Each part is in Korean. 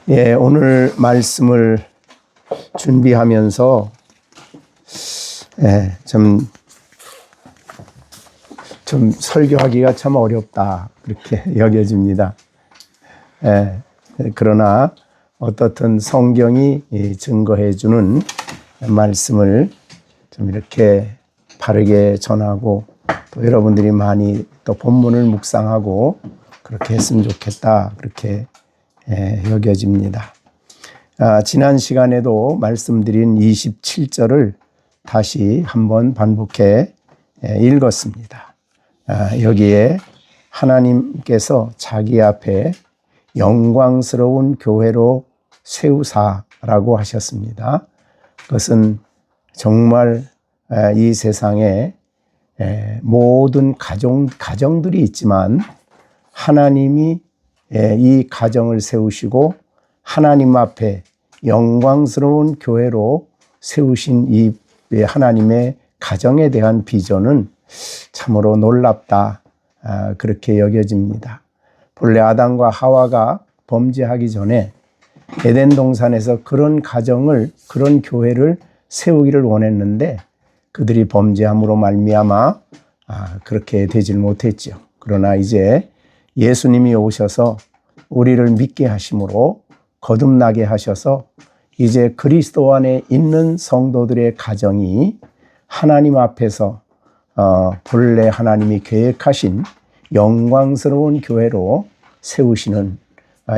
예, 오늘 말씀을 준비하면서 좀 설교하기가 참 어렵다 그렇게 여겨집니다. 그러나 어떻든 성경이 증거해 주는 말씀을 좀 이렇게 바르게 전하고 또 여러분들이 많이 또 본문을 묵상하고 그렇게 했으면 좋겠다 그렇게 여겨집니다. 지난 시간에도 말씀드린 27절을 다시 한번 반복해 읽었습니다. 여기에 하나님께서 자기 앞에 영광스러운 교회로 세우사라고 하셨습니다. 그것은 정말 이 세상에 모든 가정들이 있지만 하나님이 이 가정을 세우시고 하나님 앞에 영광스러운 교회로 세우신 이 하나님의 가정에 대한 비전은 참으로 놀랍다 그렇게 여겨집니다. 본래 아담과 하와가 범죄하기 전에 에덴 동산에서 그런 가정을 그런 교회를 세우기를 원했는데 그들이 범죄함으로 말미암아 그렇게 되질 못했죠. 그러나 이제 예수님이 오셔서 우리를 믿게 하심으로 거듭나게 하셔서 이제 그리스도 안에 있는 성도들의 가정이 하나님 앞에서 본래 하나님이 계획하신 영광스러운 교회로 세우시는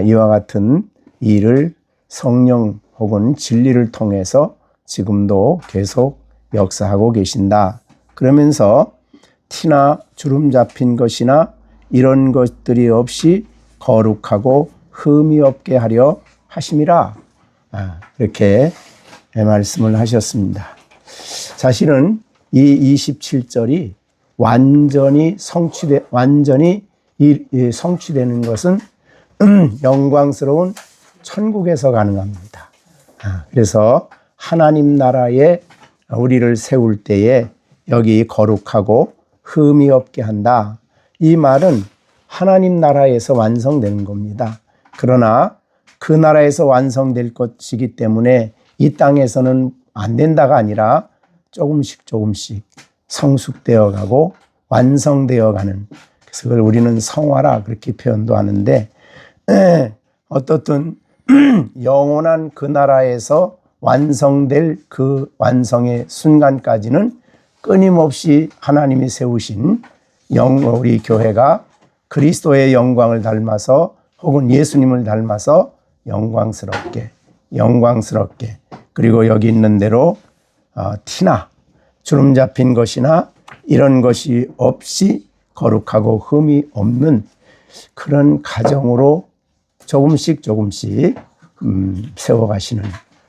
이와 같은 일을 성령 혹은 진리를 통해서 지금도 계속 역사하고 계신다. 그러면서 티나 주름 잡힌 것이나 이런 것들이 없이 거룩하고 흠이 없게 하려 하심이라 이렇게 말씀을 하셨습니다. 사실은 이 27절이 완전히 성취되는 것은 영광스러운 천국에서 가능합니다. 그래서 하나님 나라에 우리를 세울 때에 여기 거룩하고 흠이 없게 한다. 이 말은 하나님 나라에서 완성되는 겁니다. 그러나 그 나라에서 완성될 것이기 때문에 이 땅에서는 안 된다가 아니라 조금씩 성숙되어 가고 완성되어 가는, 그래서 그걸 우리는 성화라 그렇게 표현도 하는데 어떻든 영원한 그 나라에서 완성될 그 완성의 순간까지는 끊임없이 하나님이 세우신 우리 교회가 그리스도의 영광을 닮아서 혹은 예수님을 닮아서 영광스럽게 그리고 여기 있는 대로 티나 주름 잡힌 것이나 이런 것이 없이 거룩하고 흠이 없는 그런 가정으로 조금씩 세워가시는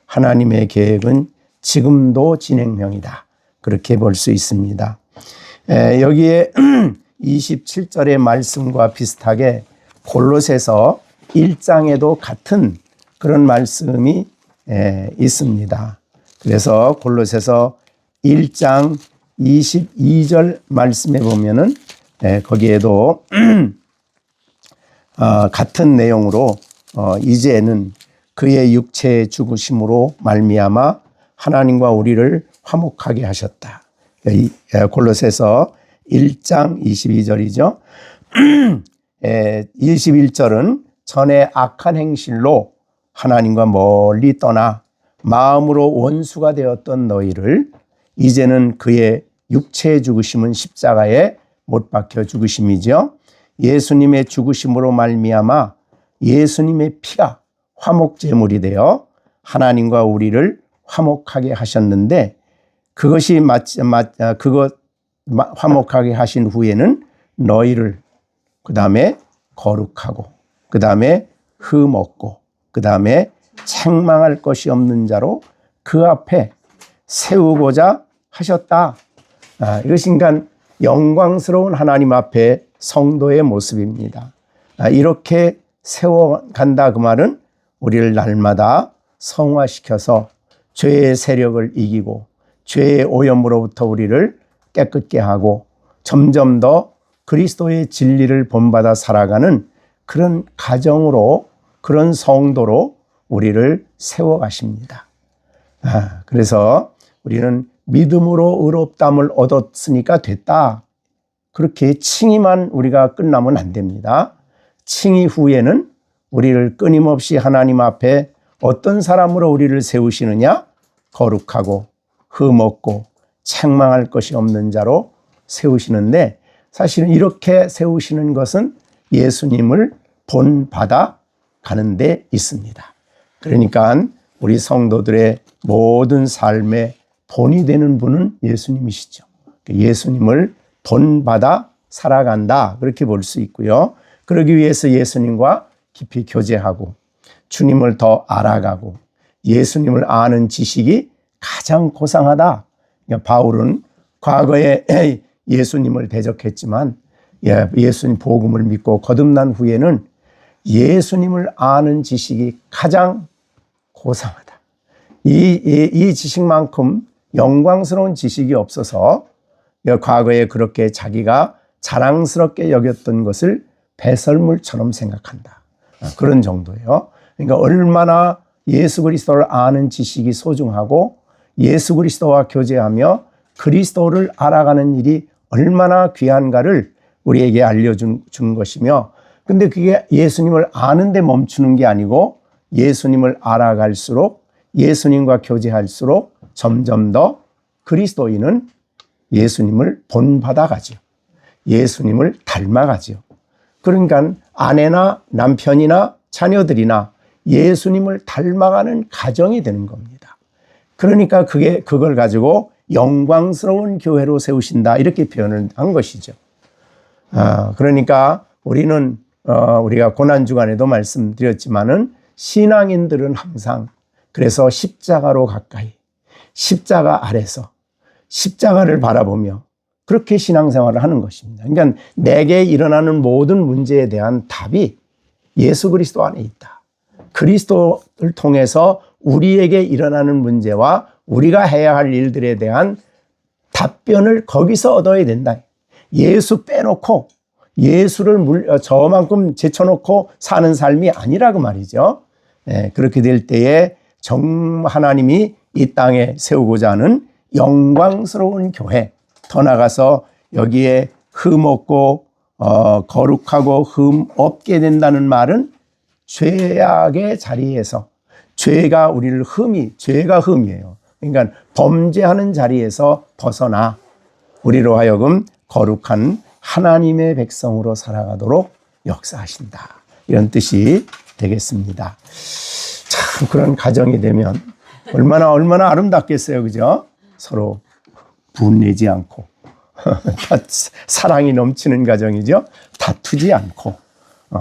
하나님의 계획은 지금도 진행형이다. 그렇게 볼 수 있습니다. 여기에 27절의 말씀과 비슷하게 골로새서 1장에도 같은 그런 말씀이 있습니다. 그래서 골로새서 1장 22절 말씀에 보면은 거기에도 같은 내용으로 이제는 그의 육체의 죽으심으로 말미암아 하나님과 우리를 화목하게 하셨다. 골로새서 1장 22절이죠. 21절은 전에 악한 행실로 하나님과 멀리 떠나 마음으로 원수가 되었던 너희를 이제는 그의 육체의 죽으심은 십자가에 못 박혀 죽으심이죠. 예수님의 죽으심으로 말미암아 예수님의 피가 화목제물이 되어 하나님과 우리를 화목하게 하셨는데 그것이 화목하게 하신 후에는 너희를 그 다음에 거룩하고 그 다음에 흠 없고 그 다음에 책망할 것이 없는 자로 그 앞에 세우고자 하셨다. 이것이 그러니까 영광스러운 하나님 앞에 성도의 모습입니다. 이렇게 세워간다 그 말은 우리를 날마다 성화시켜서 죄의 세력을 이기고 죄의 오염으로부터 우리를 깨끗게 하고 점점 더 그리스도의 진리를 본받아 살아가는 그런 가정으로 그런 성도로 우리를 세워가십니다. 그래서 우리는 믿음으로 의롭다함을 얻었으니까 됐다. 그렇게 칭의만 우리가 끝나면 안 됩니다. 칭의 후에는 우리를 끊임없이 하나님 앞에 어떤 사람으로 우리를 세우시느냐? 거룩하고 흠없고 책망할 것이 없는 자로 세우시는데, 사실은 이렇게 세우시는 것은 예수님을 본받아 가는 데 있습니다. 그러니까 우리 성도들의 모든 삶의 본이 되는 분은 예수님이시죠. 예수님을 본받아 살아간다, 그렇게 볼 수 있고요. 그러기 위해서 예수님과 깊이 교제하고 주님을 더 알아가고 예수님을 아는 지식이 가장 고상하다. 바울은 과거에 예수님을 대적했지만 예수님 복음을 믿고 거듭난 후에는 예수님을 아는 지식이 가장 고상하다. 이 지식만큼 영광스러운 지식이 없어서 과거에 그렇게 자기가 자랑스럽게 여겼던 것을 배설물처럼 생각한다. 그런 정도예요. 그러니까 얼마나 예수 그리스도를 아는 지식이 소중하고 예수 그리스도와 교제하며 그리스도를 알아가는 일이 얼마나 귀한가를 우리에게 알려준 것이며, 근데 그게 예수님을 아는 데 멈추는 게 아니고 예수님을 알아갈수록 예수님과 교제할수록 점점 더 그리스도인은 예수님을 본받아가죠. 예수님을 닮아가죠. 그러니까 아내나 남편이나 자녀들이나 예수님을 닮아가는 가정이 되는 겁니다. 그러니까 그걸 가지고 영광스러운 교회로 세우신다, 이렇게 표현을 한 것이죠. 그러니까 우리는 우리가 고난주간에도 말씀드렸지만은 신앙인들은 항상 그래서 십자가로 가까이, 십자가 아래서 십자가를 바라보며 그렇게 신앙생활을 하는 것입니다. 그러니까 내게 일어나는 모든 문제에 대한 답이 예수 그리스도 안에 있다. 그리스도를 통해서 우리에게 일어나는 문제와 우리가 해야 할 일들에 대한 답변을 거기서 얻어야 된다. 예수 빼놓고 예수를 저만큼 제쳐놓고 사는 삶이 아니라고 말이죠. 그렇게 될 때에 하나님이 이 땅에 세우고자 하는 영광스러운 교회, 더 나아가서 여기에 흠 없고 거룩하고 흠 없게 된다는 말은 죄악의 자리에서 죄가 흠이에요. 그러니까 범죄하는 자리에서 벗어나 우리로 하여금 거룩한 하나님의 백성으로 살아가도록 역사하신다, 이런 뜻이 되겠습니다. 참 그런 가정이 되면 얼마나 아름답겠어요, 그죠? 서로 분내지 않고 사랑이 넘치는 가정이죠. 다투지 않고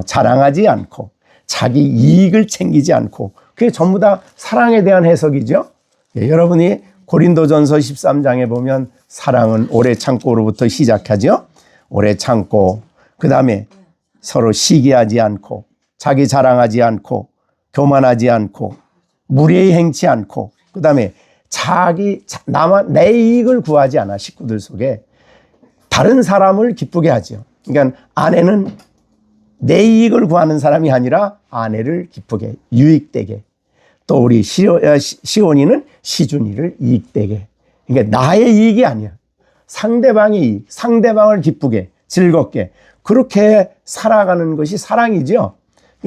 자랑하지 않고 자기 이익을 챙기지 않고, 그게 전부 다 사랑에 대한 해석이죠. 여러분이 고린도전서 13장에 보면 사랑은 오래 참고로부터 시작하죠. 오래 참고, 그 다음에 서로 시기하지 않고 자기 자랑하지 않고 교만하지 않고 무례히 행치 않고, 그 다음에 내 이익을 구하지 않아. 식구들 속에 다른 사람을 기쁘게 하죠. 그러니까 아내는 내 이익을 구하는 사람이 아니라 아내를 기쁘게, 유익되게, 또 우리 시온이는 시준이를 이익되게, 그러니까 나의 이익이 아니야, 상대방의 이익, 상대방을 기쁘게 즐겁게, 그렇게 살아가는 것이 사랑이죠.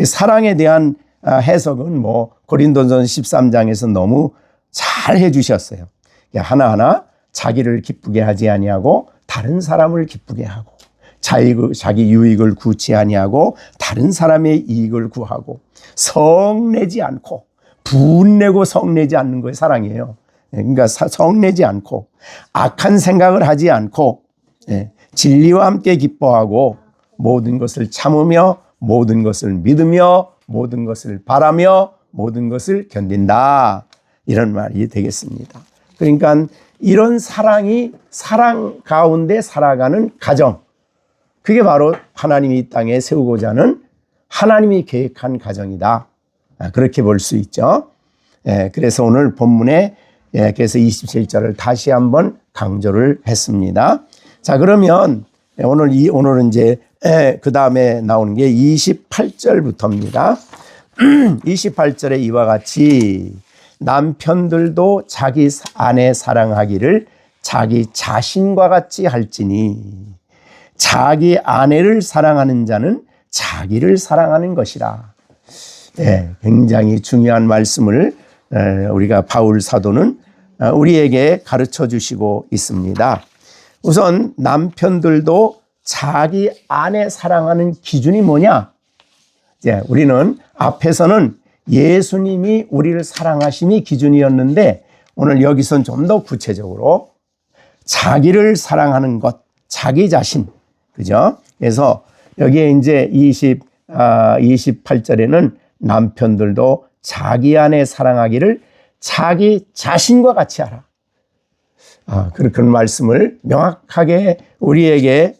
사랑에 대한 해석은 고린도전서 13장에서 너무 잘 해주셨어요. 하나하나 자기를 기쁘게 하지 아니하고 다른 사람을 기쁘게 하고, 자기 유익을 구치 아니하고 다른 사람의 이익을 구하고, 성내지 않고, 분내고 성내지 않는 거에 사랑이에요. 그러니까 성내지 않고 악한 생각을 하지 않고 진리와 함께 기뻐하고 모든 것을 참으며 모든 것을 믿으며 모든 것을 바라며 모든 것을 견딘다, 이런 말이 되겠습니다. 그러니까 이런 사랑 가운데 살아가는 가정, 그게 바로 하나님이 이 땅에 세우고자 하는 하나님이 계획한 가정이다, 그렇게 볼 수 있죠. 그래서 오늘 본문에 그래서 27절을 다시 한번 강조를 했습니다. 자, 그러면 오늘은 이제 그 다음에 나오는 게 28절부터입니다. 28절에 이와 같이 남편들도 자기 아내 사랑하기를 자기 자신과 같이 할지니 자기 아내를 사랑하는 자는 자기를 사랑하는 것이라. 네, 굉장히 중요한 말씀을 우리가 바울 사도는 우리에게 가르쳐 주시고 있습니다. 우선 남편들도 자기 아내 사랑하는 기준이 뭐냐? 우리는 앞에서는 예수님이 우리를 사랑하심이 기준이었는데 오늘 여기선 좀 더 구체적으로 자기를 사랑하는 것, 자기 자신, 그죠? 그래서 여기에 이제 28절에는 남편들도 자기 아내 사랑하기를 자기 자신과 같이 하라. 그런 말씀을 명확하게 우리에게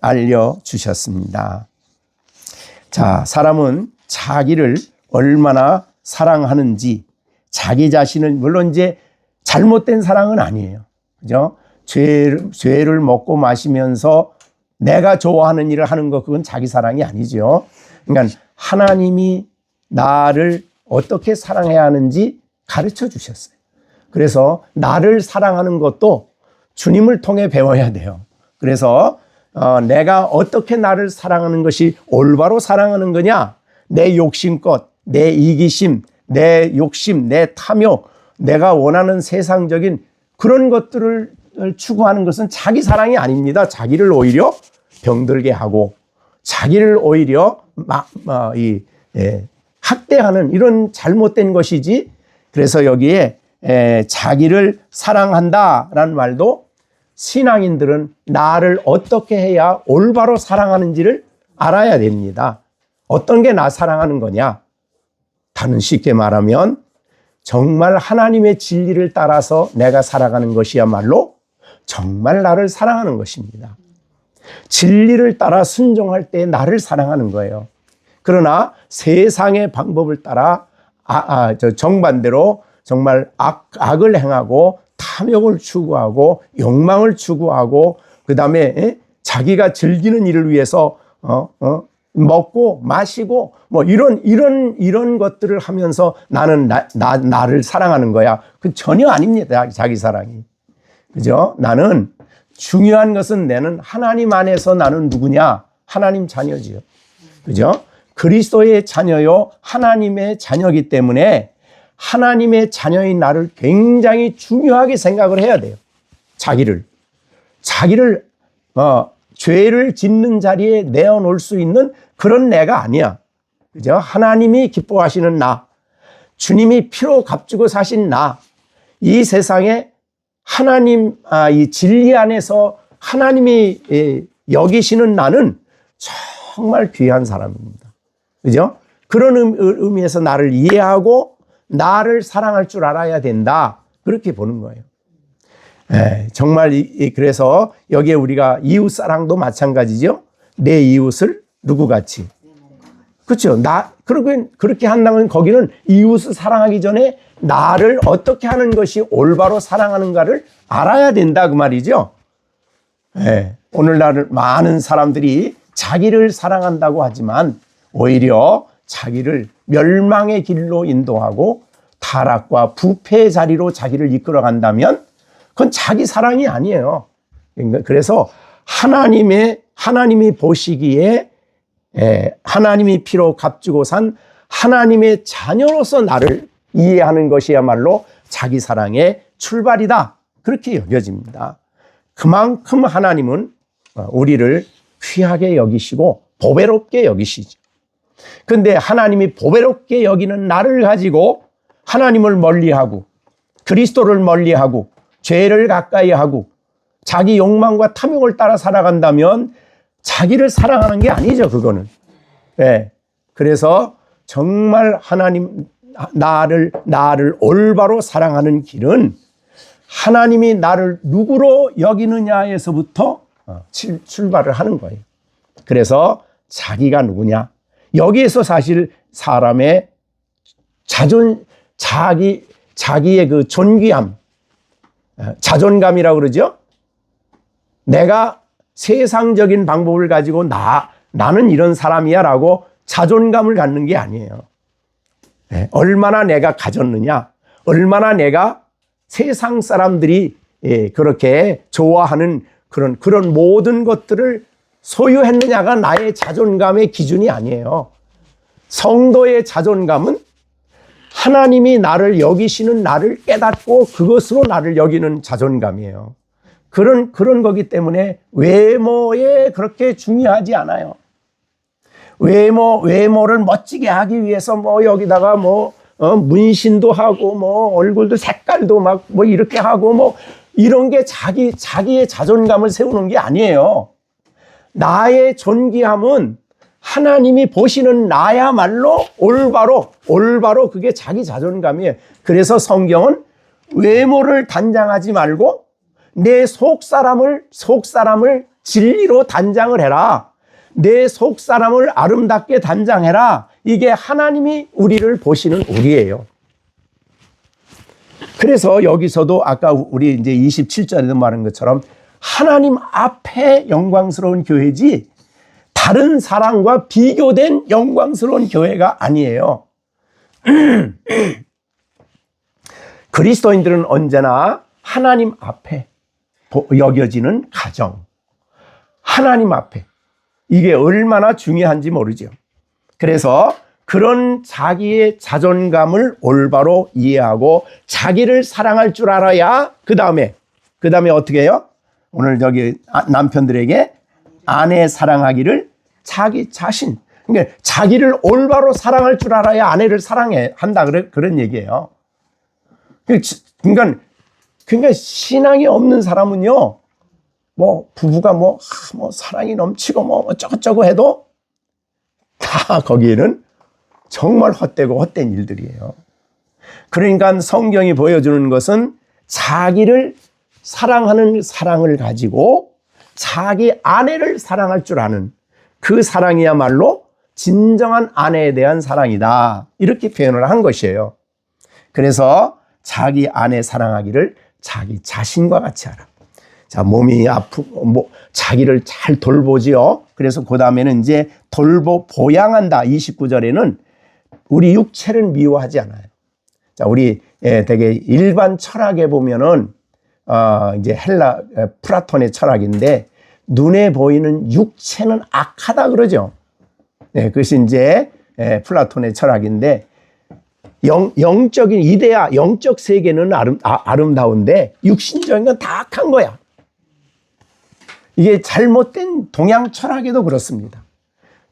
알려주셨습니다. 자, 사람은 자기를 얼마나 사랑하는지, 자기 자신을, 물론 이제 잘못된 사랑은 아니에요. 그죠? 죄를 먹고 마시면서 내가 좋아하는 일을 하는 것, 그건 자기 사랑이 아니죠. 그러니까 하나님이 나를 어떻게 사랑해야 하는지 가르쳐 주셨어요. 그래서 나를 사랑하는 것도 주님을 통해 배워야 돼요. 그래서 내가 어떻게 나를 사랑하는 것이 올바로 사랑하는 거냐? 내 욕심껏, 내 이기심, 내 욕심, 내 탐욕, 내가 원하는 세상적인 그런 것들을 추구하는 것은 자기 사랑이 아닙니다. 자기를 오히려 병들게 하고 자기를 오히려 학대하는 이런 잘못된 것이지. 그래서 여기에 자기를 사랑한다라는 말도 신앙인들은 나를 어떻게 해야 올바로 사랑하는지를 알아야 됩니다. 어떤 게 나 사랑하는 거냐? 다른 쉽게 말하면 정말 하나님의 진리를 따라서 내가 살아가는 것이야말로 정말 나를 사랑하는 것입니다. 진리를 따라 순종할 때 나를 사랑하는 거예요. 그러나 세상의 방법을 따라 정반대로 정말 악을 행하고 탐욕을 추구하고 욕망을 추구하고 그다음에 자기가 즐기는 일을 위해서 먹고 마시고 뭐 이런 것들을 하면서 나는 나를 사랑하는 거야. 그 전혀 아닙니다. 자기 사랑이. 그죠? 나는 중요한 것은 나는 하나님 안에서 나는 누구냐? 하나님 자녀지요. 그죠? 그리스도의 자녀요. 하나님의 자녀이기 때문에 하나님의 자녀인 나를 굉장히 중요하게 생각을 해야 돼요. 자기를 죄를 짓는 자리에 내어놓을 수 있는 그런 내가 아니야. 그죠? 하나님이 기뻐하시는 나, 주님이 피로 값주고 사신 나, 이 세상에 하나님, 이 진리 안에서 하나님이 여기시는 나는 정말 귀한 사람입니다. 그죠? 그런 의미에서 나를 이해하고 나를 사랑할 줄 알아야 된다. 그렇게 보는 거예요. 정말 그래서 여기에 우리가 이웃 사랑도 마찬가지죠. 내 이웃을 누구같이. 그렇죠. 그렇게 한다면 거기는 이웃을 사랑하기 전에 나를 어떻게 하는 것이 올바로 사랑하는가를 알아야 된다 그 말이죠. 오늘날 많은 사람들이 자기를 사랑한다고 하지만 오히려 자기를 멸망의 길로 인도하고 타락과 부패의 자리로 자기를 이끌어 간다면 그건 자기 사랑이 아니에요. 그래서 하나님이 보시기에 하나님이 피로 값주고 산 하나님의 자녀로서 나를 이해하는 것이야말로 자기 사랑의 출발이다. 그렇게 여겨집니다. 그만큼 하나님은 우리를 귀하게 여기시고 보배롭게 여기시죠. 그런데 하나님이 보배롭게 여기는 나를 가지고 하나님을 멀리하고 그리스도를 멀리하고 죄를 가까이 하고 자기 욕망과 탐욕을 따라 살아간다면 자기를 사랑하는 게 아니죠, 그거는. 그래서 정말 나를 올바로 사랑하는 길은 하나님이 나를 누구로 여기느냐에서부터 출발을 하는 거예요. 그래서 자기가 누구냐? 여기에서 사실 사람의 자기의 그 존귀함, 자존감이라고 그러죠? 내가 세상적인 방법을 가지고 나는 이런 사람이야 라고 자존감을 갖는 게 아니에요. 얼마나 내가 가졌느냐, 얼마나 내가 세상 사람들이 그렇게 좋아하는 그런 모든 것들을 소유했느냐가 나의 자존감의 기준이 아니에요. 성도의 자존감은 하나님이 나를 여기시는 나를 깨닫고 그것으로 나를 여기는 자존감이에요. 그런 거기 때문에 외모에 그렇게 중요하지 않아요. 외모를 멋지게 하기 위해서 여기다가 문신도 하고 얼굴도 색깔도 막 이렇게 하고 이런 게 자기의 자존감을 세우는 게 아니에요. 나의 존귀함은 하나님이 보시는 나야말로 올바로 그게 자기 자존감이에요. 그래서 성경은 외모를 단장하지 말고 내 속사람을 진리로 단장을 해라. 내 속사람을 아름답게 단장해라. 이게 하나님이 우리를 보시는 우리예요. 그래서 여기서도 아까 우리 이제 27절에도 말한 것처럼 하나님 앞에 영광스러운 교회지 다른 사람과 비교된 영광스러운 교회가 아니에요. 그리스도인들은 언제나 하나님 앞에 여겨지는 가정, 하나님 앞에, 이게 얼마나 중요한지 모르죠. 그래서 그런 자기의 자존감을 올바로 이해하고 자기를 사랑할 줄 알아야 그 다음에 어떻게 해요? 오늘 남편들에게 아내 사랑하기를 자기 자신, 그러니까 자기를 올바로 사랑할 줄 알아야 아내를 한다 그런 얘기예요. 그러니까 신앙이 없는 사람은요, 부부가 사랑이 넘치고 어쩌고저쩌고 해도 다 거기에는 정말 헛된 일들이에요. 그러니까 성경이 보여주는 것은 자기를 사랑하는 사랑을 가지고 자기 아내를 사랑할 줄 아는 그 사랑이야말로 진정한 아내에 대한 사랑이다. 이렇게 표현을 한 것이에요. 그래서 자기 아내 사랑하기를 자기 자신과 같이 하라. 자, 몸이 아프고 자기를 잘 돌보지요. 그래서 그 다음에는 이제 보양한다. 29절에는 우리 육체를 미워하지 않아요. 자, 우리 되게 일반 철학에 보면은 이제 헬라 플라톤의 철학인데 눈에 보이는 육체는 악하다 그러죠. 네, 그것이 이제 플라톤의 철학인데 영적인 이데아, 영적 세계는 아름다운데 육신적인 건 다 악한 거야. 이게 잘못된 동양 철학에도 그렇습니다.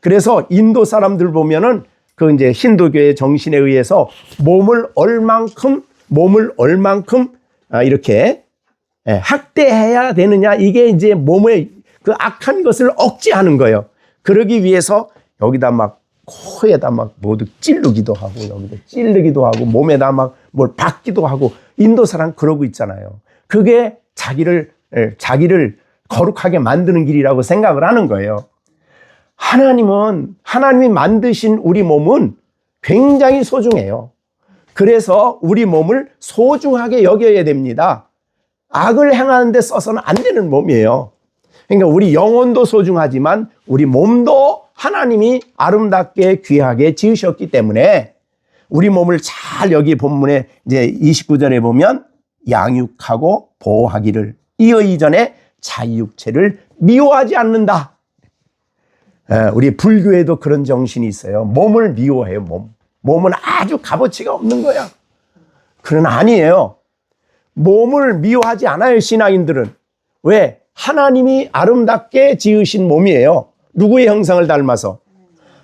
그래서 인도 사람들 보면은 그 이제 힌두교의 정신에 의해서 몸을 얼만큼 이렇게 학대해야 되느냐, 이게 이제 몸의 그 악한 것을 억제하는 거예요. 그러기 위해서 여기다 막 코에다 막 모두 찌르기도 하고 여기다 찌르기도 하고 몸에다 막 뭘 박기도 하고 인도 사람 그러고 있잖아요. 그게 자기를 거룩하게 만드는 길이라고 생각을 하는 거예요. 하나님이 만드신 우리 몸은 굉장히 소중해요. 그래서 우리 몸을 소중하게 여겨야 됩니다. 악을 행하는 데 써서는 안 되는 몸이에요. 그러니까 우리 영혼도 소중하지만 우리 몸도 하나님이 아름답게 귀하게 지으셨기 때문에 우리 몸을 잘 여기 본문에 이제 29절에 보면 양육하고 보호하기를 이어 이전에 자기 육체를 미워하지 않는다. 우리 불교에도 그런 정신이 있어요. 몸을 미워해요. 몸은 아주 값어치가 없는 거야. 그건 아니에요. 몸을 미워하지 않아요, 신앙인들은. 왜? 하나님이 아름답게 지으신 몸이에요. 누구의 형상을 닮아서?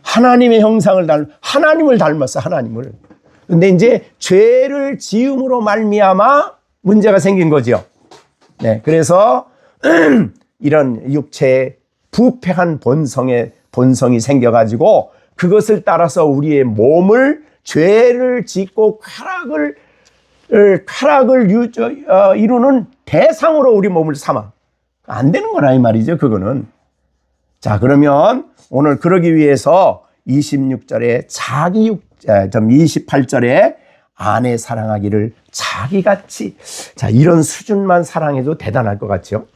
하나님의 형상을 하나님을 닮았어, 하나님을. 근데 이제 죄를 지음으로 말미암아 문제가 생긴 거죠. 네, 그래서 이런 육체의 부패한 본성이 생겨가지고 그것을 따라서 우리의 몸을 죄를 짓고 쾌락을 이루는 대상으로 우리 몸을 삼아. 안 되는 거라 이 말이죠, 그거는. 자, 그러면 오늘 그러기 위해서 26절에 28절에 아내 사랑하기를 자기같이. 자, 이런 수준만 사랑해도 대단할 것 같죠?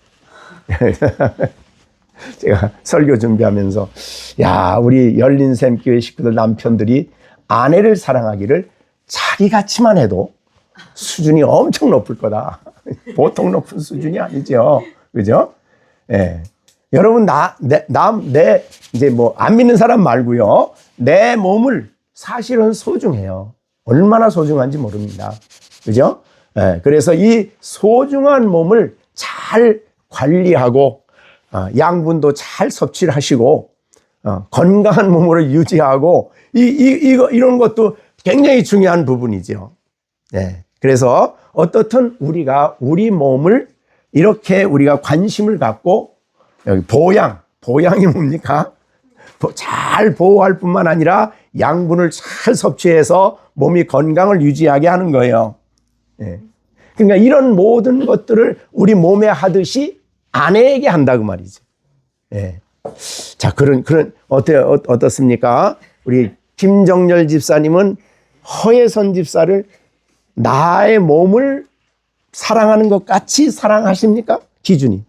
제가 설교 준비하면서 우리 열린샘교회 식구들 남편들이 아내를 사랑하기를 자기같이만 해도 수준이 엄청 높을 거다. 보통 높은 수준이 아니죠. 그죠? 예. 여러분, 이제 뭐, 안 믿는 사람 말고요. 내 몸을 사실은 소중해요. 얼마나 소중한지 모릅니다. 그죠? 예. 그래서 이 소중한 몸을 잘 관리하고, 양분도 잘 섭취를 하시고, 건강한 몸으로 유지하고, 이런 것도 굉장히 중요한 부분이죠. 네. 그래서 어떻든 우리가 우리 몸을 이렇게 우리가 관심을 갖고, 여기 보양이 뭡니까? 잘 보호할 뿐만 아니라 양분을 잘 섭취해서 몸이 건강을 유지하게 하는 거예요. 네. 그러니까 이런 모든 것들을 우리 몸에 하듯이 아내에게 한다고 말이죠. 네. 자, 어떻습니까? 우리 김정열 집사님은 허예선 집사를 나의 몸을 사랑하는 것 같이 사랑하십니까? 기준이.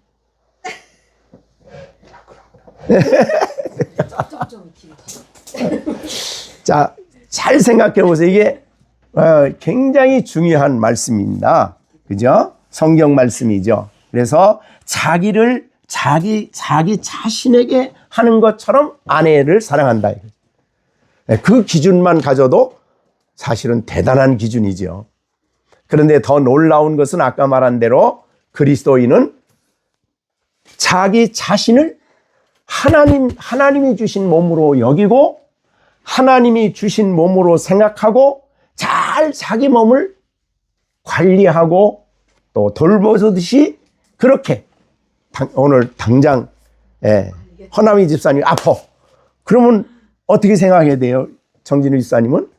자, 잘 생각해 보세요. 이게 굉장히 중요한 말씀입니다. 그죠? 성경 말씀이죠. 그래서 자기 자신에게 하는 것처럼 아내를 사랑한다. 그 기준만 가져도 사실은 대단한 기준이죠. 그런데 더 놀라운 것은 아까 말한 대로 그리스도인은 자기 자신을 하나님이 주신 몸으로 여기고 하나님이 주신 몸으로 생각하고 잘 자기 몸을 관리하고 또 돌보듯이 그렇게 오늘 당장 허남희 집사님이 아파. 그러면 어떻게 생각해야 돼요? 정진우 집사님은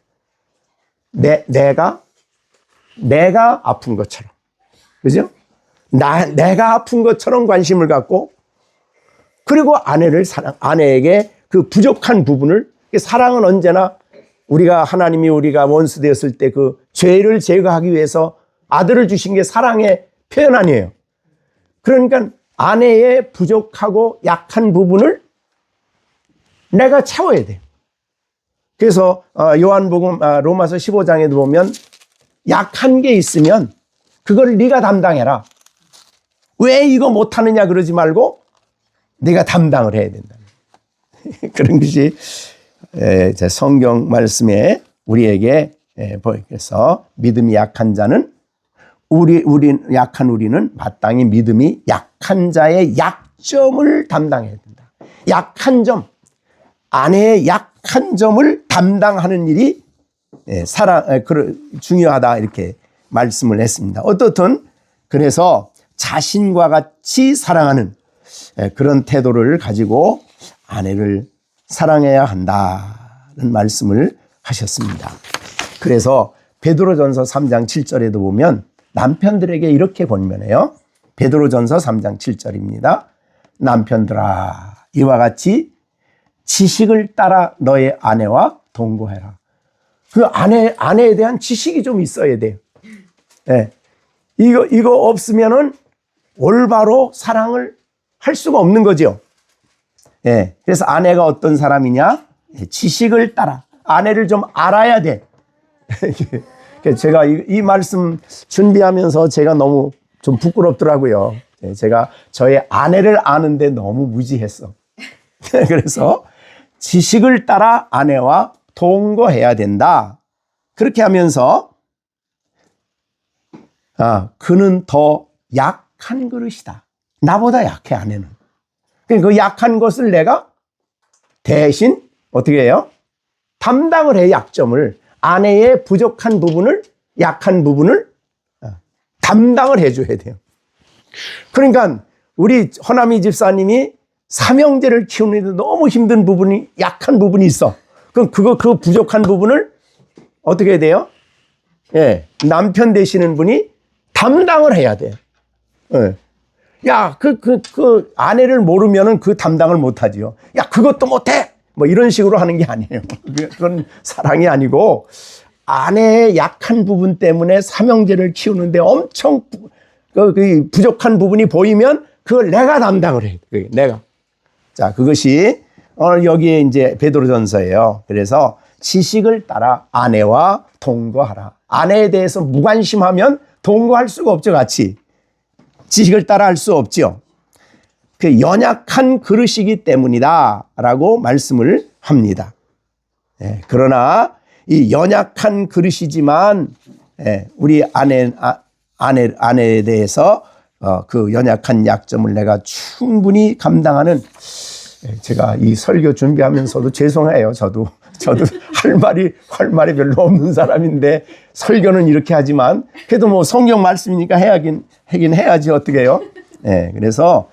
내가 아픈 것처럼, 그죠? 내가 아픈 것처럼 관심을 갖고, 그리고 아내에게 그 부족한 부분을, 사랑은 언제나 우리가 원수 되었을 때 그 죄를 제거하기 위해서 아들을 주신 게 사랑의 표현 아니에요. 그러니까 아내의 부족하고 약한 부분을 내가 채워야 돼요. 그래서 요한복음 로마서 15장에도 보면 약한 게 있으면 그걸 네가 담당해라. 왜 이거 못하느냐 그러지 말고 네가 담당을 해야 된다. 그런 것이 제 성경 말씀에 우리에게 보여서 믿음이 약한 자는 우리는 마땅히 믿음이 약한 자의 약점을 담당해야 된다. 약한 점, 아내의 약한 점을 담당하는 일이 중요하다 이렇게 말씀을 했습니다. 어떻든 그래서 자신과 같이 사랑하는 그런 태도를 가지고 아내를 사랑해야 한다는 말씀을 하셨습니다. 그래서 베드로전서 3장 7절에도 보면 남편들에게 이렇게 권면해요. 베드로전서 3장 7절입니다. 남편들아 이와 같이 지식을 따라 너의 아내와 동거해라. 그 아내에 대한 지식이 좀 있어야 돼요. 네. 이거 없으면은 올바로 사랑을 할 수가 없는 거죠. 네. 그래서 아내가 어떤 사람이냐? 지식을 따라. 아내를 좀 알아야 돼. 제가 이 말씀 준비하면서 제가 너무 좀 부끄럽더라고요. 제가 저의 아내를 아는데 너무 무지했어. 그래서 지식을 따라 아내와 동거해야 된다. 그렇게 하면서 그는 더 약한 그릇이다. 나보다 약해 아내는. 그 약한 것을 내가 대신 어떻게 해요? 담당을 해. 약점을 아내의 부족한 부분을 약한 부분을 담당을 해줘야 돼요. 그러니까 우리 허남희 집사님이 삼형제를 키우는데 너무 힘든 부분이 약한 부분이 있어. 그럼 그 부족한 부분을 어떻게 해야 돼요? 남편 되시는 분이 담당을 해야 돼요. 야, 그 아내를 모르면은 그 담당을 못 하지요. 야, 그것도 못해! 뭐 이런 식으로 하는 게 아니에요. 그건 사랑이 아니고 아내의 약한 부분 때문에 삼형제를 키우는데 엄청 그 부족한 부분이 보이면 그걸 내가 담당을 해. 내가. 자, 그것이 여기에 이제 베드로전서예요. 그래서 지식을 따라 아내와 동거하라. 아내에 대해서 무관심하면 동거할 수가 없죠, 같이. 지식을 따라 할 수 없죠. 그 연약한 그릇이기 때문이다 라고 말씀을 합니다. 그러나 이 연약한 그릇이지만 우리 아내에 대해서 그 연약한 약점을 내가 충분히 감당하는, 제가 이 설교 준비하면서도 죄송해요. 저도 할 말이 별로 없는 사람인데 설교는 이렇게 하지만 그래도 뭐 성경 말씀이니까 하긴 해야지 어떻게 해요. 그래서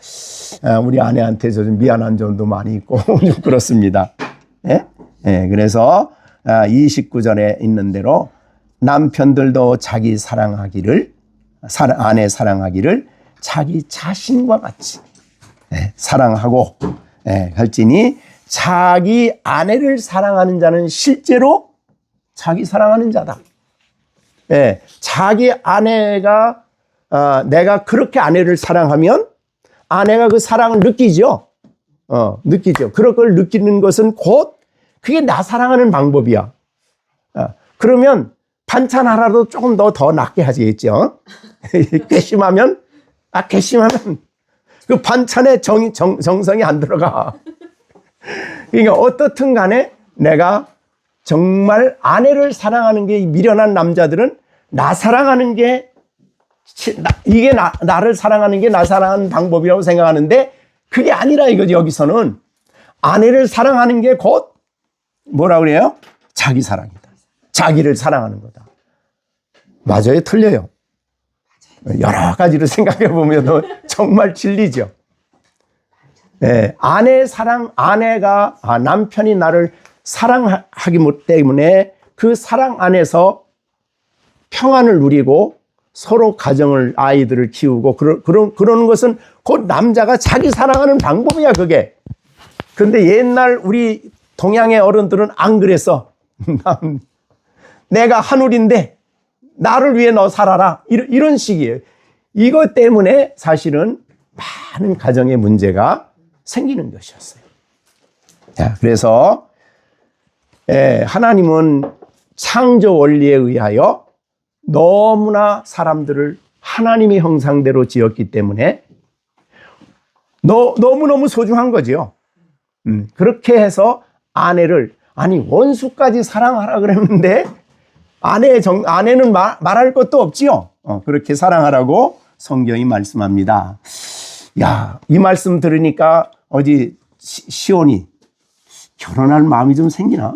우리 아내한테 좀 미안한 점도 많이 있고 좀 그렇습니다. 그래서 29절에 있는 대로 남편들도 자기 아내 사랑하기를 자기 자신과 같이 사랑하고 할지니 자기 아내를 사랑하는 자는 실제로 자기 사랑하는 자다. 자기 아내가 내가 그렇게 아내를 사랑하면 아내가 그 사랑을 느끼죠. 느끼죠. 그런 걸 느끼는 것은 곧 그게 나 사랑하는 방법이야. 그러면 반찬 하나도 조금 더 낫게 하시겠죠. 괘씸하면 그 반찬에 정성이 안 들어가. 그러니까 어떻든 간에 내가 정말 아내를 사랑하는 게 미련한 남자들은 나 사랑하는 게 이게 나를 사랑하는 게 나 사랑하는 방법이라고 생각하는데 그게 아니라 이거지. 여기서는 아내를 사랑하는 게 곧 뭐라 그래요? 자기 사랑이다. 자기를 사랑하는 거다. 맞아요? 틀려요? 여러 가지로 생각해 보면 정말 진리죠. 아내가 남편이 나를 사랑하기 때문에 그 사랑 안에서 평안을 누리고 서로 아이들을 키우고 그러는 것은 곧 남자가 자기 사랑하는 방법이야, 그게. 근데 옛날 우리 동양의 어른들은 안 그랬어. 내가 한울인데 나를 위해 너 살아라. 이런 식이에요. 이것 때문에 사실은 많은 가정의 문제가 생기는 것이었어요. 자, 그래서 하나님은 창조 원리에 의하여 너무나 사람들을 하나님의 형상대로 지었기 때문에 너무너무 소중한 거죠. 그렇게 해서 아내를 원수까지 사랑하라 그랬는데 아내는 말할 것도 없지요. 그렇게 사랑하라고 성경이 말씀합니다. 야, 이 말씀 들으니까 어디 시온이 결혼할 마음이 좀 생기나?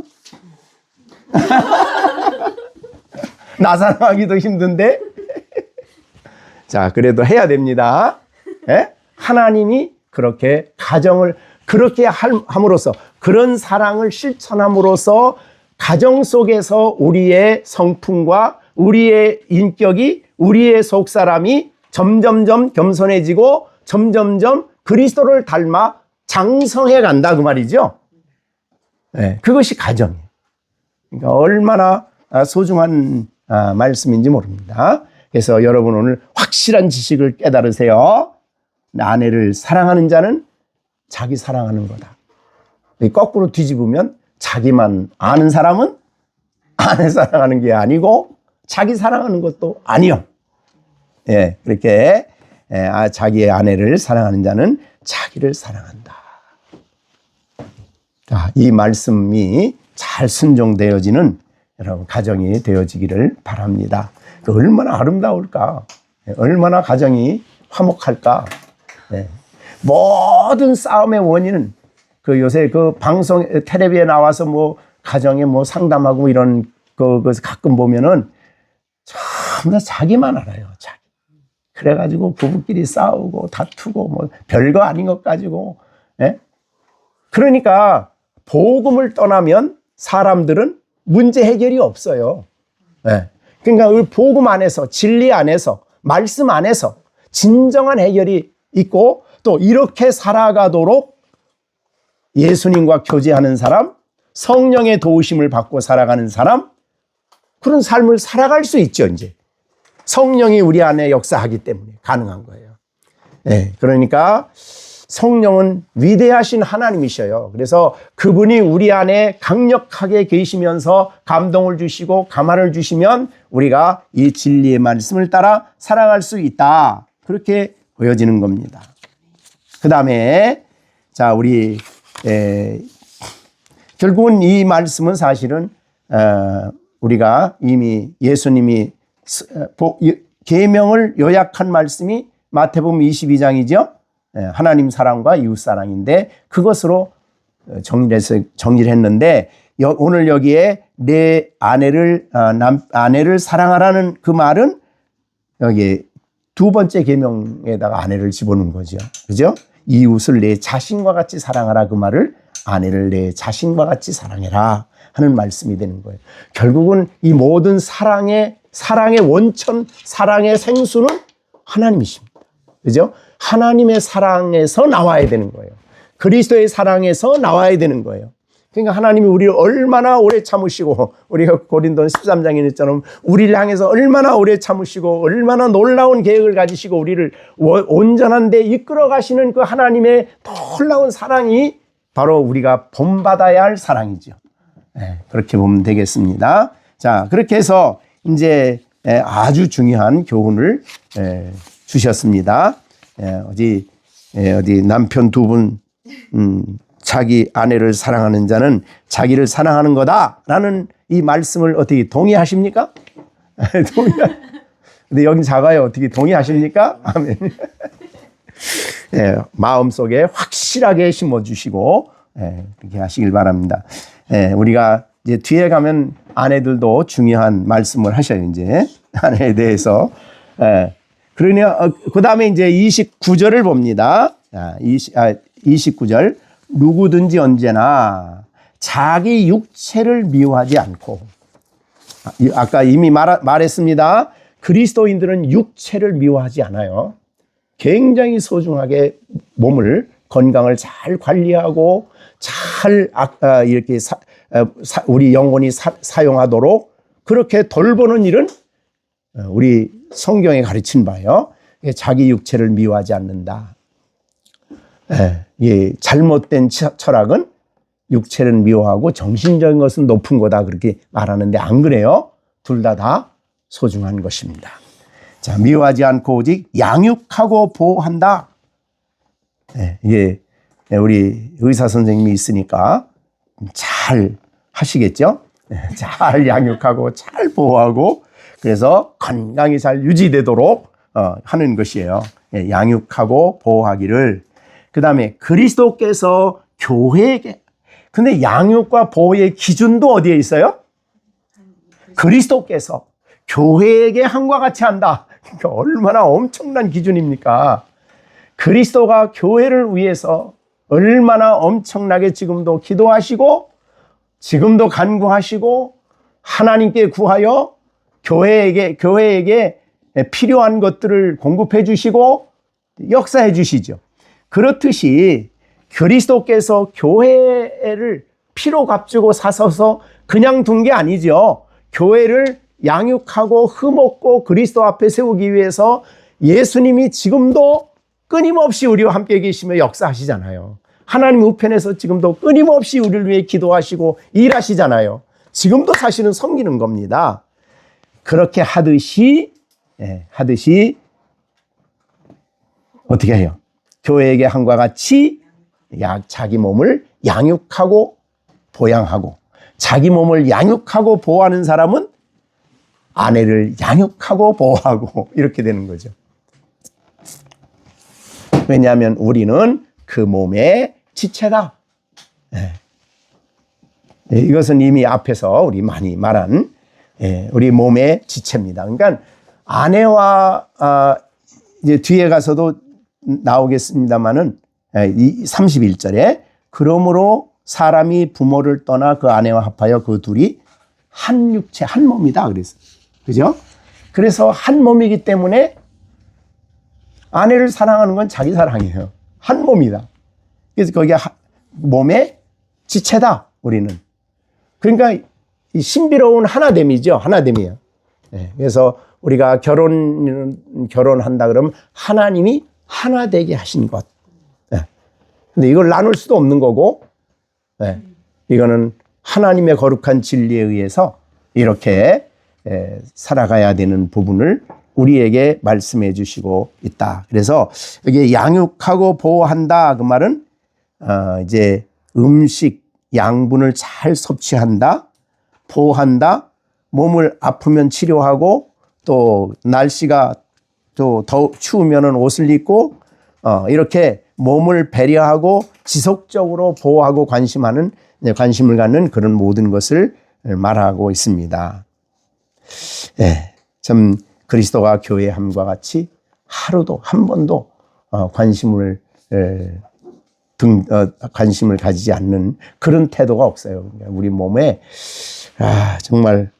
나 사랑하기도 힘든데. 자, 그래도 해야 됩니다. 하나님이 그렇게 가정을 그렇게 함으로써, 그런 사랑을 실천함으로써 가정 속에서 우리의 성품과 우리의 인격이, 우리의 속사람이 점점점 겸손해지고 점점점 그리스도를 닮아 장성해 간다, 그 말이죠. 그것이 가정이에요. 그러니까 얼마나 소중한 말씀인지 모릅니다. 그래서 여러분 오늘 확실한 지식을 깨달으세요. 아내를 사랑하는 자는 자기 사랑하는 거다. 거꾸로 뒤집으면 자기만 아는 사람은 아내 사랑하는 게 아니고 자기 사랑하는 것도 아니요. 그렇게 자기의 아내를 사랑하는 자는 자기를 사랑한다. 자, 이 말씀이 잘 순종되어지는 여러분 가정이 되어지기를 바랍니다. 얼마나 아름다울까? 얼마나 가정이 화목할까? 모든 싸움의 원인은 요새 방송 텔레비에 나와서 가정에 상담하고 이런 거 가끔 보면은 전부 다 자기만 알아요. 자기. 그래가지고 부부끼리 싸우고 다투고 별거 아닌 것 가지고. 그러니까 복음을 떠나면 사람들은 문제 해결이 없어요. 그러니까 그 복음 안에서, 진리 안에서, 말씀 안에서 진정한 해결이 있고, 또 이렇게 살아가도록 예수님과 교제하는 사람, 성령의 도우심을 받고 살아가는 사람, 그런 삶을 살아갈 수 있죠. 이제 성령이 우리 안에 역사하기 때문에 가능한 거예요. 그러니까 성령은 위대하신 하나님이셔요. 그래서 그분이 우리 안에 강력하게 계시면서 감동을 주시고 감화를 주시면 우리가 이 진리의 말씀을 따라 살아갈 수 있다. 그렇게 보여지는 겁니다. 그 다음에 자 우리 결국은 이 말씀은 사실은 우리가 이미 예수님이 계명을 요약한 말씀이 마태복음 22장이죠. 하나님 사랑과 이웃 사랑인데 그것으로 정리를 했는데 오늘 여기에 내 아내를 사랑하라는 그 말은 여기 두 번째 계명에다가 아내를 집어넣은 거죠. 그죠? 이웃을 내 자신과 같이 사랑하라 그 말을 아내를 내 자신과 같이 사랑해라 하는 말씀이 되는 거예요. 결국은 이 모든 사랑의 원천, 사랑의 생수는 하나님이십니다. 그죠? 하나님의 사랑에서 나와야 되는 거예요. 그리스도의 사랑에서 나와야 되는 거예요. 그러니까 하나님이 우리를 얼마나 오래 참으시고 우리가 고린도전 13장에 있처럼 우리를 향해서 얼마나 오래 참으시고 얼마나 놀라운 계획을 가지시고 우리를 온전한 데 이끌어 가시는 그 하나님의 놀라운 사랑이 바로 우리가 본받아야 할 사랑이죠. 그렇게 보면 되겠습니다. 자, 그렇게 해서 이제 아주 중요한 교훈을 주셨습니다. 어디 남편 두 분 자기 아내를 사랑하는 자는 자기를 사랑하는 거다라는 이 말씀을 어떻게 동의하십니까? 근데 여기 작아요. 어떻게 동의하십니까? 아멘. 마음속에 확실하게 심어주시고 그렇게 하시길 바랍니다. 우리가 이제 뒤에 가면 아내들도 중요한 말씀을 하셔요. 이제 아내에 대해서. 그러니 그 다음에 이제 29절을 봅니다. 29절. 누구든지 언제나 자기 육체를 미워하지 않고, 아까 이미 말했습니다. 그리스도인들은 육체를 미워하지 않아요. 굉장히 소중하게 몸을 건강을 잘 관리하고 잘 이렇게 우리 영혼이 사용하도록 그렇게 돌보는 일은 우리 성경에 가르친 바요. 자기 육체를 미워하지 않는다. 잘못된 철학은 육체를 미워하고 정신적인 것은 높은 거다 그렇게 말하는데 안 그래요. 둘 다 소중한 것입니다. 자, 미워하지 않고 오직 양육하고 보호한다. 이게 우리 의사 선생님이 있으니까 잘 하시겠죠. 잘 양육하고 잘 보호하고 그래서 건강이 잘 유지되도록 하는 것이에요. 양육하고 보호하기를. 그 다음에 그리스도께서 교회에게, 근데 양육과 보호의 기준도 어디에 있어요? 그리스도께서 교회에게 함과 같이 한다. 그러니까 얼마나 엄청난 기준입니까? 그리스도가 교회를 위해서 얼마나 엄청나게 지금도 기도하시고 지금도 간구하시고 하나님께 구하여 교회에게 필요한 것들을 공급해 주시고 역사해 주시죠. 그렇듯이 그리스도께서 교회를 피로 값주고 사셔서 그냥 둔 게 아니죠. 교회를 양육하고 흠없고 그리스도 앞에 세우기 위해서 예수님이 지금도 끊임없이 우리와 함께 계시며 역사하시잖아요. 하나님 우편에서 지금도 끊임없이 우리를 위해 기도하시고 일하시잖아요. 지금도 사실은 섬기는 겁니다. 그렇게 하듯이 어떻게 해요? 교회에게 함과 같이 자기 몸을 양육하고 보양하고, 자기 몸을 양육하고 보호하는 사람은 아내를 양육하고 보호하고 이렇게 되는 거죠. 왜냐하면 우리는 그 몸의 지체다. 이것은 이미 앞에서 우리 많이 말한 우리 몸의 지체입니다. 그러니까 아내와 이제 뒤에 가서도 나오겠습니다만은 31절에 그러므로 사람이 부모를 떠나 그 아내와 합하여 그 둘이 한 육체 한 몸이다 그랬어요. 그죠? 그래서 한 몸이기 때문에 아내를 사랑하는 건 자기 사랑이에요. 한 몸이다. 그래서 거기에 몸의 지체다 우리는. 그러니까 이 신비로운 하나됨이죠. 하나됨이에요. 그래서 우리가 결혼한다 그러면 하나님이 하나 되게 하신 것. 근데 이걸 나눌 수도 없는 거고, 네. 이거는 하나님의 거룩한 진리에 의해서 이렇게 살아가야 되는 부분을 우리에게 말씀해 주시고 있다. 그래서 여기 양육하고 보호한다. 그 말은 이제 음식, 양분을 잘 섭취한다, 보호한다, 몸을 아프면 치료하고, 또 날씨가 또 더 추우면은 옷을 입고, 이렇게 몸을 배려하고 지속적으로 보호하고 관심을 갖는 그런 모든 것을 말하고 있습니다. 예, 참 그리스도가 교회함과 같이 하루도 한 번도 관심을 가지지 않는 그런 태도가 없어요. 우리 몸에 정말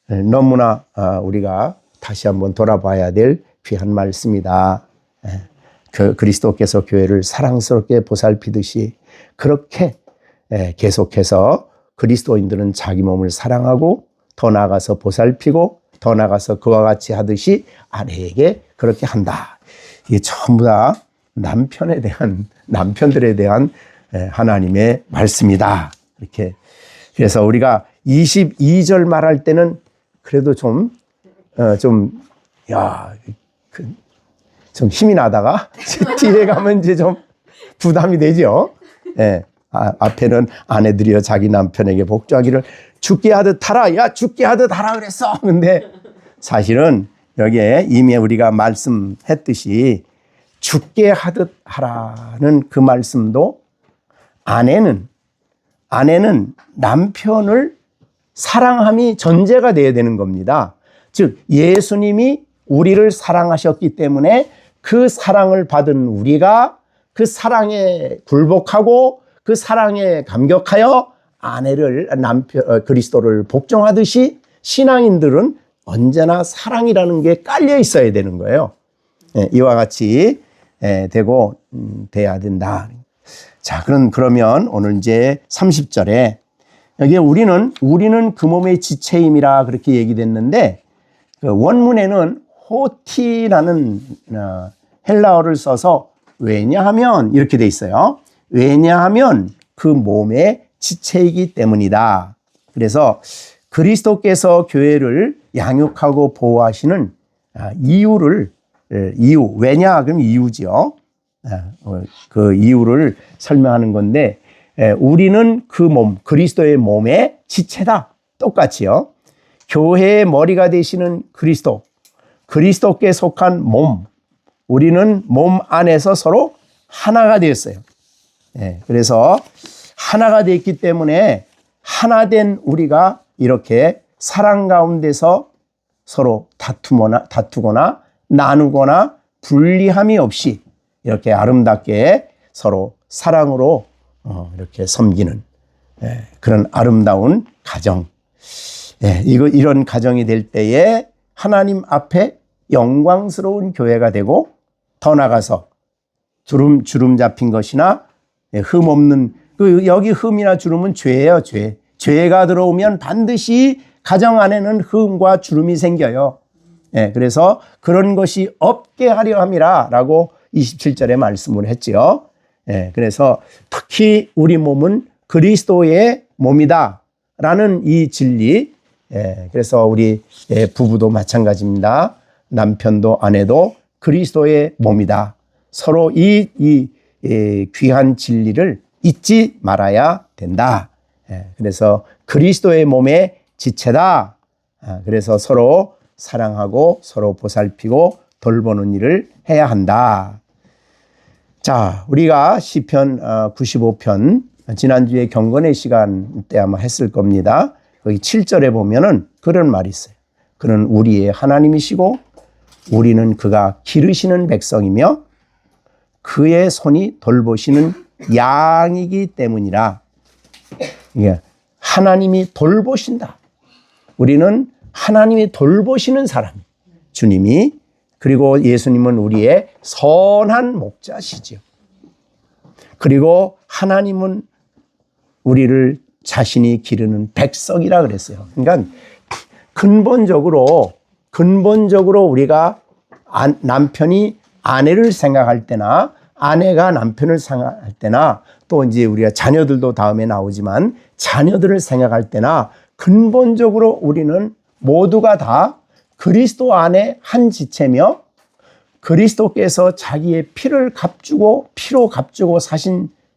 너무나 우리가 다시 한번 돌아봐야 될 귀한 말씀이다. 그리스도께서 교회를 사랑스럽게 보살피듯이 그렇게 계속해서 그리스도인들은 자기 몸을 사랑하고 더 나아가서 보살피고 더 나아가서 그와 같이 하듯이 아내에게 그렇게 한다. 이게 전부 다 남편들에 대한 하나님의 말씀이다. 이렇게. 그래서 우리가 22절 말할 때는 그래도 좀 힘이 나다가 뒤에 가면 이제 좀 부담이 되죠. 예. 앞에는 아내들이여 자기 남편에게 복종하기를 죽게 하듯 하라. 야, 죽게 하듯 하라 그랬어. 근데 사실은 여기에 이미 우리가 말씀했듯이 죽게 하듯 하라는 그 말씀도 아내는 남편을 사랑함이 전제가 돼야 되는 겁니다. 즉 예수님이 우리를 사랑하셨기 때문에 그 사랑을 받은 우리가 그 사랑에 굴복하고 그 사랑에 감격하여 아내를 그리스도를 복종하듯이 신앙인들은 언제나 사랑이라는 게 깔려 있어야 되는 거예요. 이와 같이 되고 돼야 된다. 자, 그러면 오늘 이제 30절에 여기에 우리는 그 몸의 지체임이라 그렇게 얘기됐는데 그 원문에는 호티라는 헬라어를 써서 왜냐하면 이렇게 돼 있어요. 왜냐하면 그 몸의 지체이기 때문이다. 그래서 그리스도께서 교회를 양육하고 보호하시는 이유, 왜냐 그럼 이유죠. 그 이유를 설명하는 건데 우리는 그 몸, 그리스도의 몸의 지체다. 똑같이요. 교회의 머리가 되시는 그리스도께 속한 몸, 우리는 몸 안에서 서로 하나가 되었어요. 그래서 하나가 되었기 때문에 하나된 우리가 이렇게 사랑 가운데서 서로 다투거나 나누거나 분리함이 없이 이렇게 아름답게 서로 사랑으로 이렇게 섬기는 그런 아름다운 가정. 이런 가정이 될 때에 하나님 앞에 영광스러운 교회가 되고 더 나아가서 주름 잡힌 것이나 흠 없는 여기 흠이나 주름은 죄예요. 죄가 들어오면 반드시 가정 안에는 흠과 주름이 생겨요. 그래서 그런 것이 없게 하려 함이라라고 27절에 말씀을 했지요. 그래서 특히 우리 몸은 그리스도의 몸이다라는 이 진리. 그래서 우리 부부도 마찬가지입니다. 남편도 아내도 그리스도의 몸이다. 서로 이 귀한 진리를 잊지 말아야 된다. 그래서 그리스도의 몸의 지체다. 그래서 서로 사랑하고 서로 보살피고 돌보는 일을 해야 한다. 자, 우리가 시편 95편 지난주에 경건의 시간 때 아마 했을 겁니다. 거기 7절에 보면은 그런 말이 있어요. 그는 우리의 하나님이시고 우리는 그가 기르시는 백성이며 그의 손이 돌보시는 양이기 때문이라. 이게 하나님이 돌보신다. 우리는 하나님이 돌보시는 사람. 주님이. 그리고 예수님은 우리의 선한 목자시죠. 그리고 하나님은 우리를 자신이 기르는 백성이라 그랬어요. 그러니까 근본적으로 우리가 남편이 아내를 생각할 때나 아내가 남편을 생각할 때나 또 이제 우리가 자녀들도 다음에 나오지만 자녀들을 생각할 때나 근본적으로 우리는 모두가 다 그리스도 안에 한 지체며 그리스도께서 자기의 피로 값주고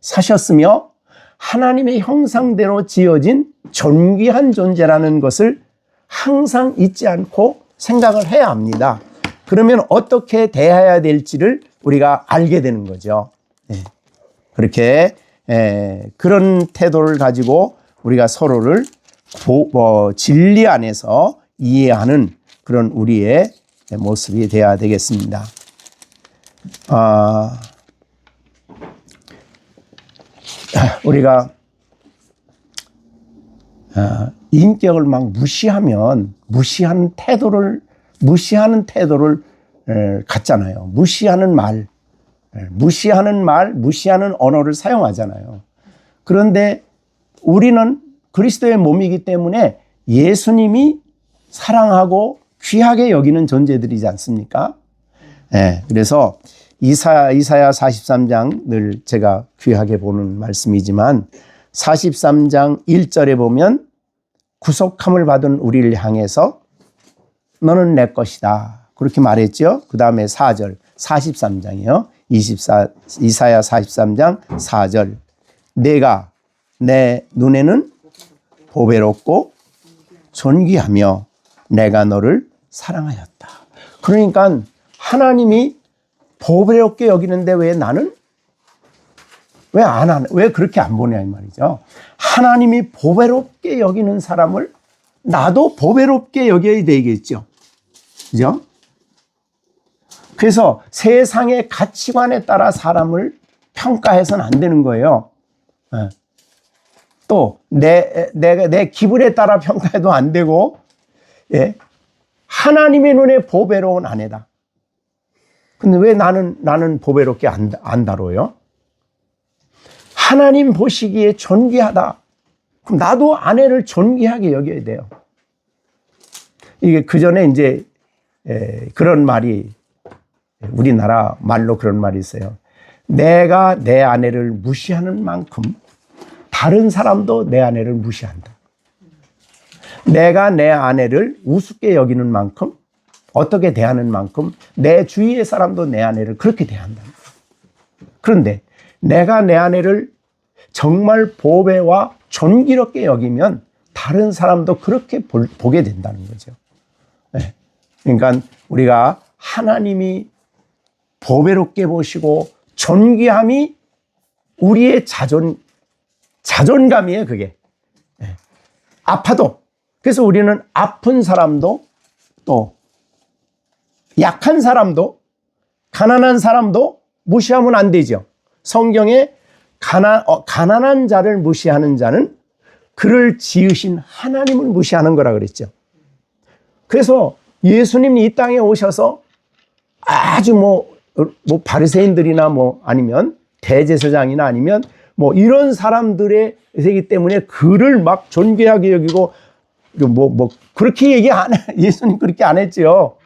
사셨으며 하나님의 형상대로 지어진 존귀한 존재라는 것을 항상 잊지 않고 생각을 해야 합니다. 그러면 어떻게 대해야 될지를 우리가 알게 되는 거죠. 그렇게 그런 태도를 가지고 우리가 서로를 진리 안에서 이해하는 그런 우리의 모습이 되어야 되겠습니다. 우리가 인격을 막 무시하는 태도를 갖잖아요. 무시하는 언어를 사용하잖아요. 그런데 우리는 그리스도의 몸이기 때문에 예수님이 사랑하고 귀하게 여기는 존재들이지 않습니까? 그래서 이사야 43장 늘 제가 귀하게 보는 말씀이지만 43장 1절에 보면 구속함을 받은 우리를 향해서 너는 내 것이다. 그렇게 말했죠. 그 다음에 4절 43장이요. 이사야 43장 4절 내가 내 눈에는 보배롭고 존귀하며 내가 너를 사랑하였다. 그러니까 하나님이 보배롭게 여기는데 왜 나는 왜 그렇게 안 보냐 이 말이죠. 하나님이 보배롭게 여기는 사람을 나도 보배롭게 여겨야 되겠죠. 그죠? 그래서 세상의 가치관에 따라 사람을 평가해서는 안 되는 거예요. 또 내 기분에 따라 평가해도 안 되고, 하나님의 눈에 보배로운 아내다. 근데 왜 나는 보배롭게 안 다뤄요? 하나님 보시기에 존귀하다. 그럼 나도 아내를 존귀하게 여겨야 돼요. 이게 그 전에 이제 그런 말이 우리나라 말로 그런 말이 있어요. 내가 내 아내를 무시하는 만큼 다른 사람도 내 아내를 무시한다. 내가 내 아내를 우습게 여기는 만큼 어떻게 대하는 만큼 내 주위의 사람도 내 아내를 그렇게 대한다. 그런데 내가 내 아내를 정말 보배와 존귀롭게 여기면 다른 사람도 그렇게 보게 된다는 거죠. 그러니까 우리가 하나님이 보배롭게 보시고 존귀함이 우리의 자존감이에요, 그게. 아파도. 그래서 우리는 아픈 사람도 또 약한 사람도 가난한 사람도 무시하면 안 되죠. 성경에 가난한 자를 무시하는 자는 그를 지으신 하나님을 무시하는 거라 그랬죠. 그래서 예수님이 이 땅에 오셔서 아주 바리새인들이나 아니면 대제사장이나 아니면 이런 사람들의 세기 때문에 그를 막 존귀하게 여기고 그렇게 얘기 안 해. 예수님 그렇게 안 했죠.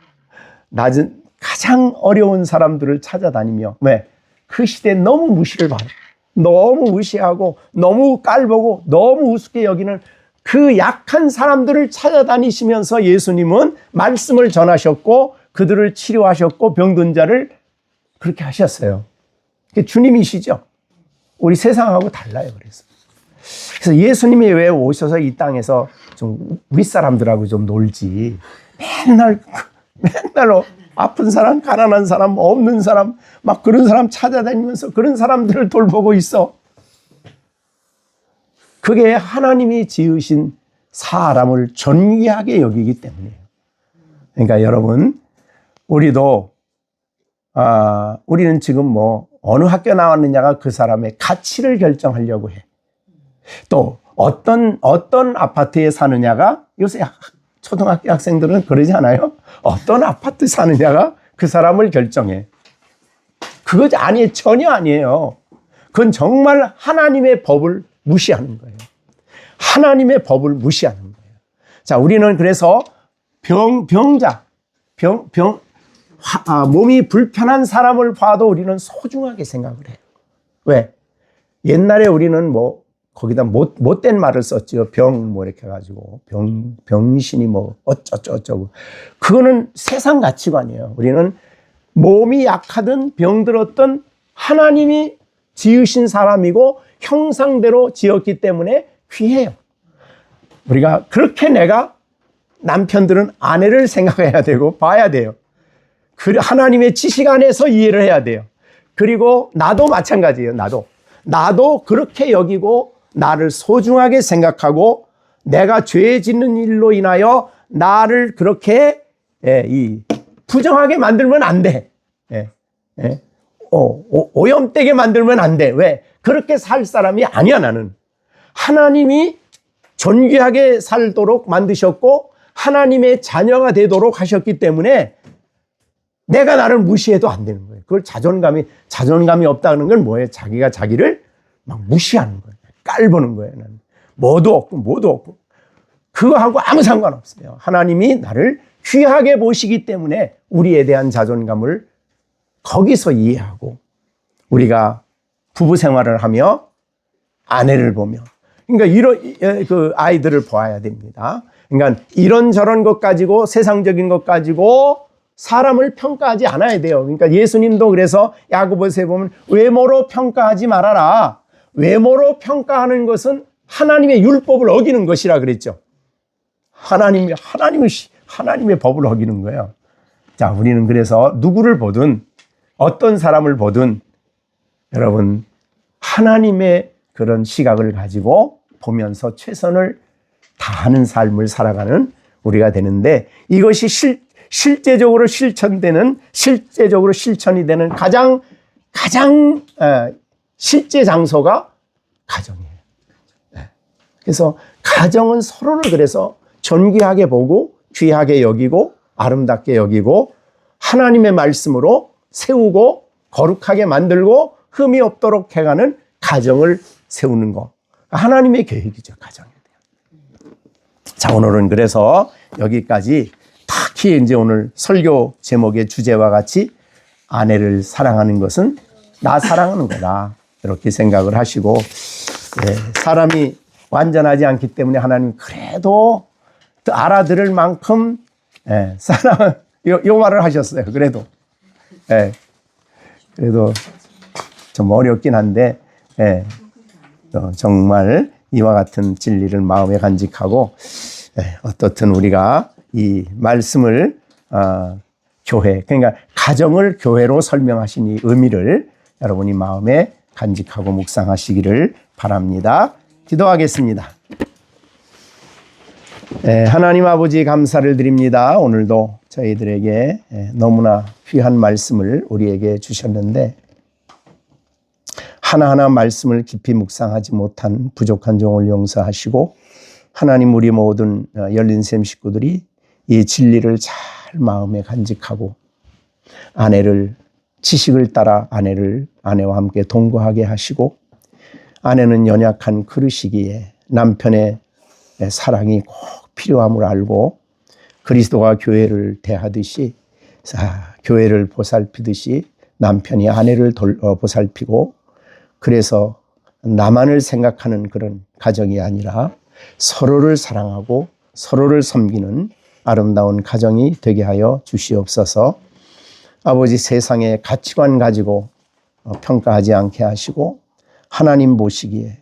낮은 가장 어려운 사람들을 찾아다니며 왜? 그 시대에 너무 무시를 받아. 너무 무시하고 너무 깔보고 너무 우습게 여기는 그 약한 사람들을 찾아다니시면서 예수님은 말씀을 전하셨고 그들을 치료하셨고 병든 자를 그렇게 하셨어요. 그게 주님이시죠. 우리 세상하고 달라요. 그래서 예수님이 왜 오셔서 이 땅에서 좀 윗사람들하고 좀 놀지 맨날 아픈 사람, 가난한 사람, 없는 사람 막 그런 사람 찾아다니면서 그런 사람들을 돌보고 있어. 그게 하나님이 지으신 사람을 존귀하게 여기기 때문이에요. 그러니까 여러분 우리도 우리는 지금 어느 학교 나왔느냐가 그 사람의 가치를 결정하려고 해. 또 어떤 아파트에 사느냐가 요새 초등학교 학생들은 그러지 않아요? 어떤 아파트 사느냐가 그 사람을 결정해. 그거 전혀 아니에요. 그건 정말 하나님의 법을 무시하는 거예요. 하나님의 법을 무시하는 거예요. 자, 우리는 그래서 병자, 몸이 불편한 사람을 봐도 우리는 소중하게 생각을 해요. 왜? 옛날에 우리는 뭐 거기다 못된 말을 썼죠. 뭐 이렇게 해가지고 병신이 뭐 어쩌고. 그거는 세상 가치관이에요. 우리는 몸이 약하든 병들었든 하나님이 지으신 사람이고 형상대로 지었기 때문에 귀해요. 우리가 그렇게 남편들은 아내를 생각해야 되고 봐야 돼요. 하나님의 지식 안에서 이해를 해야 돼요. 그리고 나도 마찬가지예요. 나도 그렇게 여기고 나를 소중하게 생각하고 내가 죄 짓는 일로 인하여 나를 그렇게 부정하게 만들면 안 돼. 오염되게 만들면 안 돼. 왜? 그렇게 살 사람이 아니야, 나는. 하나님이 존귀하게 살도록 만드셨고 하나님의 자녀가 되도록 하셨기 때문에 내가 나를 무시해도 안 되는 거예요. 그걸 자존감이 없다는 건 뭐예요? 자기가 자기를 막 무시하는 거예요. 깔보는 거예요. 나는. 뭐도 없고. 그거하고 아무 상관없어요. 하나님이 나를 귀하게 보시기 때문에 우리에 대한 자존감을 거기서 이해하고 우리가 부부 생활을 하며 아내를 보며 그러니까 이런 그 아이들을 보아야 됩니다. 그러니까 이런저런 것 가지고 세상적인 것 가지고 사람을 평가하지 않아야 돼요. 그러니까 예수님도 그래서 야고보서에 보면 외모로 평가하지 말아라. 외모로 평가하는 것은 하나님의 율법을 어기는 것이라 그랬죠. 하나님의 법을 어기는 거예요. 자, 우리는 그래서 누구를 보든 어떤 사람을 보든 여러분 하나님의 그런 시각을 가지고 보면서 최선을 다하는 삶을 살아가는 우리가 되는데 이것이 실제적으로 실천이 되는 가장 실제 장소가 가정이에요. 그래서 가정은 서로를 그래서 존귀하게 보고 귀하게 여기고 아름답게 여기고 하나님의 말씀으로 세우고 거룩하게 만들고 흠이 없도록 해가는 가정을 세우는 거. 하나님의 계획이죠, 가정에 대한. 자, 오늘은 그래서 여기까지 특히 이제 오늘 설교 제목의 주제와 같이 아내를 사랑하는 것은 나 사랑하는 거다. 이렇게 생각을 하시고, 사람이 완전하지 않기 때문에 하나님 그래도 알아들을 만큼, 사랑, 요 말을 하셨어요. 그래도 좀 어렵긴 한데, 정말 이와 같은 진리를 마음에 간직하고, 어떻든 우리가 이 말씀을, 교회, 그러니까 가정을 교회로 설명하신 이 의미를 여러분이 마음에 간직하고 묵상하시기를 바랍니다. 기도하겠습니다. 하나님 아버지 감사를 드립니다. 오늘도 저희들에게 너무나 귀한 말씀을 우리에게 주셨는데 하나하나 말씀을 깊이 묵상하지 못한 부족한 종을 용서하시고 하나님 우리 모든 열린샘 식구들이 이 진리를 잘 마음에 간직하고 아내를 지식을 따라 아내와 함께 동거하게 하시고 아내는 연약한 그릇이기에 남편의 사랑이 꼭 필요함을 알고 그리스도가 교회를 대하듯이 교회를 보살피듯이 남편이 아내를 보살피고 그래서 나만을 생각하는 그런 가정이 아니라 서로를 사랑하고 서로를 섬기는 아름다운 가정이 되게 하여 주시옵소서. 아버지 세상의 가치관 가지고 평가하지 않게 하시고 하나님 보시기에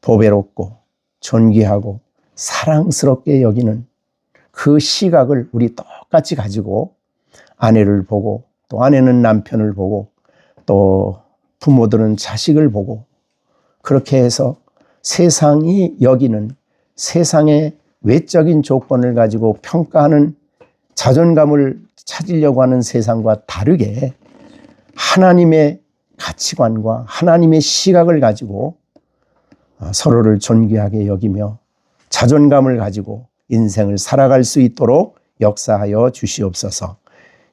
보배롭고 존귀하고 사랑스럽게 여기는 그 시각을 우리 똑같이 가지고 아내를 보고 또 아내는 남편을 보고 또 부모들은 자식을 보고 그렇게 해서 세상이 여기는 세상의 외적인 조건을 가지고 평가하는 자존감을 찾으려고 하는 세상과 다르게 하나님의 가치관과 하나님의 시각을 가지고 서로를 존귀하게 여기며 자존감을 가지고 인생을 살아갈 수 있도록 역사하여 주시옵소서.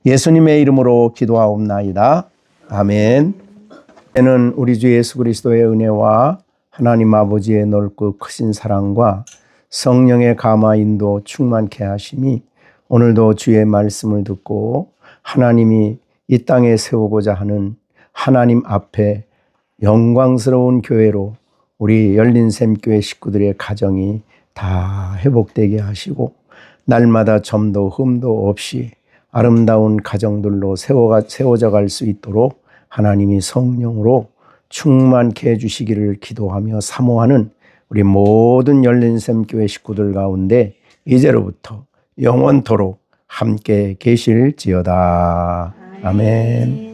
예수님의 이름으로 기도하옵나이다. 아멘. 이제는 우리 주 예수 그리스도의 은혜와 하나님 아버지의 넓고 크신 사랑과 성령의 감화 인도 충만케 하심이 오늘도 주의 말씀을 듣고 하나님이 이 땅에 세우고자 하는 하나님 앞에 영광스러운 교회로 우리 열린샘교회 식구들의 가정이 다 회복되게 하시고 날마다 점도 흠도 없이 아름다운 가정들로 세워져 갈 수 있도록 하나님이 성령으로 충만케 해주시기를 기도하며 사모하는 우리 모든 열린샘교회 식구들 가운데 이제로부터 영원토록 함께 계실지어다. 아멘.